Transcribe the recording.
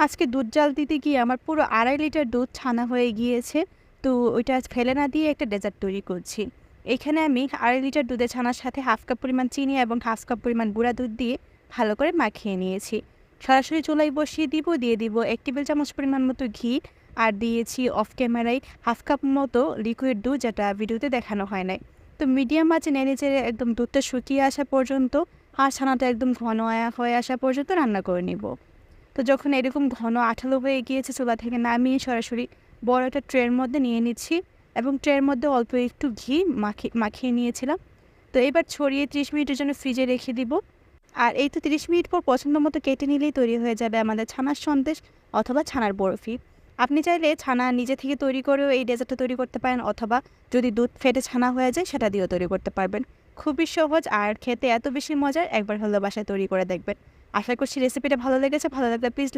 আজকে দুধ জাল দিতে গিয়ে আমার পুরো ২.৫ লিটার দুধ ছানা হয়ে গিয়েছে। তো ওইটা আজ ফেলে না দিয়ে একটা ডেজার্ট তৈরি করছি। এখানে আমি ২.৫ লিটার দুধের ছানার সাথে ১/২ কাপ পরিমাণ চিনি এবং ১/২ কাপ পরিমাণ গুঁড়া দুধ দিয়ে ভালো করে মাখিয়ে নিয়েছি। সরাসরি চুলায় বসিয়ে দিয়ে দিব ১ টেবিল চামচ পরিমাণ মতো ঘি, আর দিয়েছি অফ ক্যামেরায় ১/২ কাপ মতো লিকুইড দুধ, যেটা ভিডিওতে দেখানো হয় নাই। তো মিডিয়াম আঁচে নেড়েচেড়ে একদম দুধটা শুকিয়ে আসা পর্যন্ত আর ছানাটা একদম ঘন হয়ে আসা পর্যন্ত রান্না করে নিব। তো যখন এরকম ঘন আঠালো হয়ে গিয়েছে, চুলা থেকে নামিয়ে সরাসরি বড় একটা ট্রের মধ্যে নিয়ে নিচ্ছি এবং ট্রের মধ্যে অল্প একটু ঘি মাখিয়ে নিয়েছিলাম। তো এবার ছড়িয়ে ৩০ মিনিটের জন্য ফ্রিজে রেখে দিব। আর এই তো ৩০ মিনিট পর পছন্দ মতো কেটে নিলেই তৈরি হয়ে যাবে আমাদের ছানার সন্দেশ অথবা ছানার বরফি। আপনি চাইলে ছানা নিজে থেকে তৈরি করেও এই ডেজার্টটা তৈরি করতে পারেন, অথবা যদি দুধ ফেটে ছানা হয়ে যায় সেটা দিয়েও তৈরি করতে পারবেন। খুবই সহজ আর খেতে এত বেশি মজার, একবার হলো বাসায় তৈরি করে দেখবেন। আশা করছি রেসিপিটা ভালো লেগেছে। ভালো লাগলে প্লিজ লাইক